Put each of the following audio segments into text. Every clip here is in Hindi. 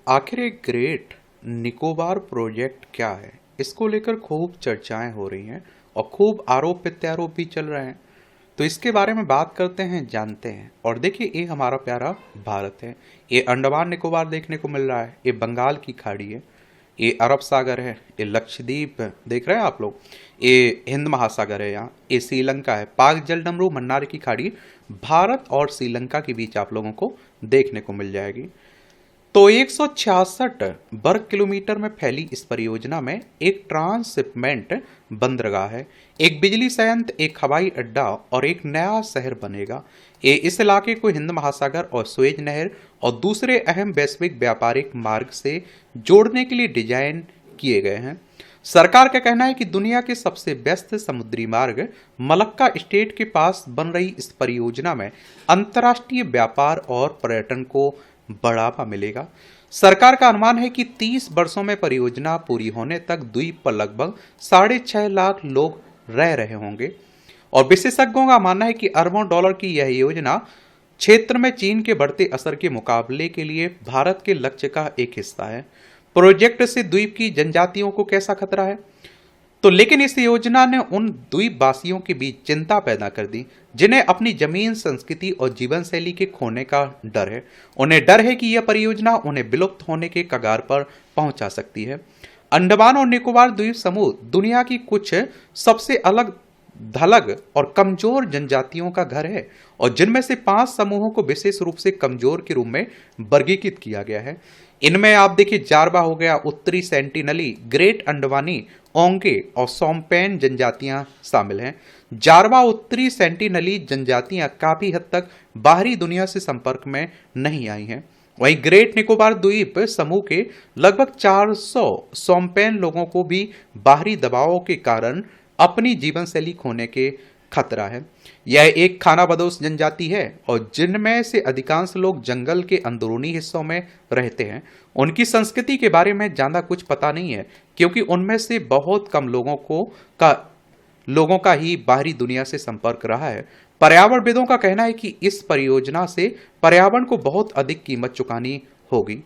आखिर एक ग्रेट निकोबार प्रोजेक्ट क्या है? इसको लेकर खूब चर्चाएं हो रही हैं और खूब आरोप प्रत्यारोप भी चल रहे हैं। तो इसके बारे में बात करते हैं, जानते हैं। और देखिए, ये हमारा प्यारा भारत है। ये अंडमान निकोबार देखने को मिल रहा है, ये बंगाल की खाड़ी है, ये अरब सागर है, ये लक्षद्वीप देख रहे हैं आप लोग, ये हिंद महासागर है, यहाँ ये श्रीलंका है, पाक जलडमरू मन्नार की खाड़ी भारत और श्रीलंका के बीच आप लोगों को देखने को मिल जाएगी। तो 166 वर्ग किलोमीटर में फैली इस परियोजना में एक ट्रांसशिपमेंट बंदरगाह है, एक बिजली संयंत्र, एक हवाई अड्डा और एक नया शहर बनेगा। ये इस इलाके को हिंद महासागर और सुएज नहर और दूसरे अहम वैश्विक व्यापारिक मार्ग से जोड़ने के लिए डिजाइन किए गए हैं। सरकार का कहना है कि दुनिया के सबसे व्यस्त समुद्री मार्ग मलक्का स्टेट के पास बन रही इस परियोजना में अंतर्राष्ट्रीय व्यापार और पर्यटन को बढ़ावा मिलेगा। सरकार का अनुमान है कि 30 वर्षों में परियोजना पूरी होने तक द्वीप पर लगभग 6.5 लाख लोग रह रहे होंगे। और विशेषज्ञों का मानना है कि अरबों डॉलर की यह योजना क्षेत्र में चीन के बढ़ते असर के मुकाबले के लिए भारत के लक्ष्य का एक हिस्सा है। प्रोजेक्ट से द्वीप की जनजातियों को कैसा खतरा है? तो लेकिन इस योजना ने उन द्वीपवासियों के बीच चिंता पैदा कर दी जिन्हें अपनी जमीन, संस्कृति और जीवन शैली के खोने का डर है। उन्हें डर है कि यह परियोजना उन्हें विलुप्त होने के कगार पर पहुंचा सकती है। अंडमान और निकोबार द्वीप समूह दुनिया की कुछ सबसे अलग थलग और कमजोर जनजातियों का घर है और जिनमें से 5 समूहों को विशेष रूप से कमजोर के रूप में वर्गीकृत किया गया है। इनमें आप देखिए, जारवा हो गया, उत्तरी सेंटिनली, ग्रेट अंडवानी, ओंगे और सोम्पेन जनजातियां शामिल हैं। जारवा उत्तरी सेंटिनली जनजातियां काफी हद तक बाहरी दुनिया से संपर्क में नहीं आई हैं। वहीं ग्रेट निकोबार द्वीप समूह के लगभग 400 सोम्पेन लोगों को भी बाहरी दबावों के कारण अपनी जीवन शैली खोने के खतरा है। यह एक खानाबदोश जनजाति है और जिनमें से अधिकांश लोग जंगल के अंदरूनी हिस्सों में रहते हैं। उनकी संस्कृति के बारे में ज्यादा कुछ पता नहीं है क्योंकि उनमें से बहुत कम लोगों का ही बाहरी दुनिया से संपर्क रहा है। पर्यावरणविदों का कहना है कि इस परियोजना से पर्यावरण को बहुत अधिक कीमत चुकानी होगी।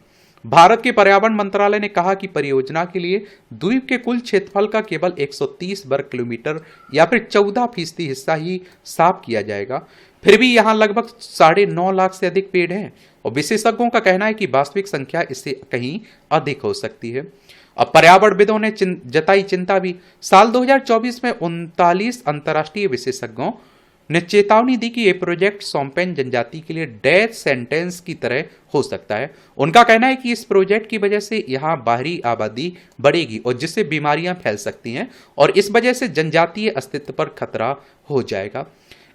भारत के पर्यावरण मंत्रालय ने कहा कि परियोजना के लिए द्वीप के कुल क्षेत्रफल का केवल 130 वर्ग किलोमीटर या फिर 14% हिस्सा ही साफ किया जाएगा। फिर भी यहां लगभग 9.5 लाख से अधिक पेड़ हैं और विशेषज्ञों का कहना है कि वास्तविक संख्या इससे कहीं अधिक हो सकती है। अब पर्यावरणविदों ने जताई चिंता भी। साल 2024 में 39 अंतर्राष्ट्रीय विशेषज्ञों ने चेतावनी दी कि यह प्रोजेक्ट सोम्पेन जनजाति के लिए डेथ सेंटेंस की तरह हो सकता है। उनका कहना है कि इस प्रोजेक्ट की वजह से यहां बाहरी आबादी बढ़ेगी और जिससे बीमारियां फैल सकती हैं और इस वजह से जनजातीय अस्तित्व पर खतरा हो जाएगा।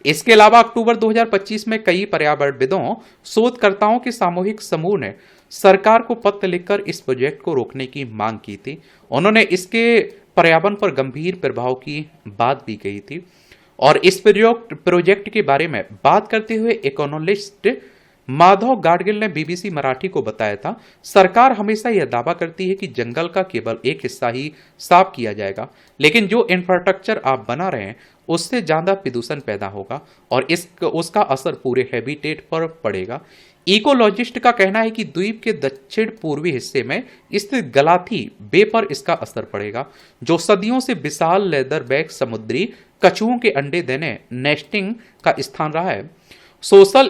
इसके अलावा अक्टूबर 2025 में कई पर्यावरणविदों, शोधकर्ताओं के सामूहिक समूह ने सरकार को पत्र लिखकर इस प्रोजेक्ट को रोकने की मांग की थी। उन्होंने इसके पर्यावरण पर गंभीर प्रभाव की बात भी कही थी। और इस प्रोजेक्ट के बारे में बात करते हुए इकोनॉमिस्ट माधव गाडगिल ने बीबीसी मराठी को बताया था, सरकार हमेशा यह दावा करती है कि जंगल का केवल एक हिस्सा ही साफ किया जाएगा, लेकिन जो इंफ्रास्ट्रक्चर आप बना रहे हैं उससे ज्यादा प्रदूषण पैदा होगा और उसका असर पूरे हैबिटेट पर पड़ेगा। इकोलॉजिस्ट का कहना है कि द्वीप के दक्षिण पूर्वी हिस्से में स्थित गलाथी बे पर इसका असर पड़ेगा, जो सदियों से विशाल लेदरबैक समुद्री कछुओं के अंडे देने नेस्टिंग का स्थान रहा है। Social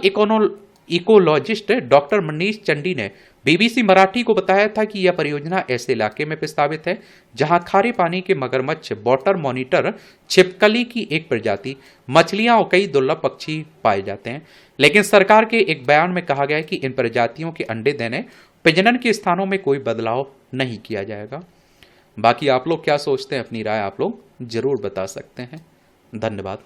ecologist doctor Manish Chandi ने बीबीसी मराठी को बताया था कि यह परियोजना ऐसे इलाके में प्रस्तावित है जहां खारे पानी के मगरमच्छ, वाटर मॉनिटर छिपकली की एक प्रजाति, मछलियां और कई दुर्लभ पक्षी पाए जाते हैं। लेकिन सरकार के एक बयान में कहा गया है कि इन प्रजातियों के अंडे देने, प्रजनन के स्थानों में कोई बदलाव नहीं किया जाएगा। बाकी आप लोग क्या सोचते हैं, अपनी राय आप लोग जरूर बता सकते हैं। धन्यवाद।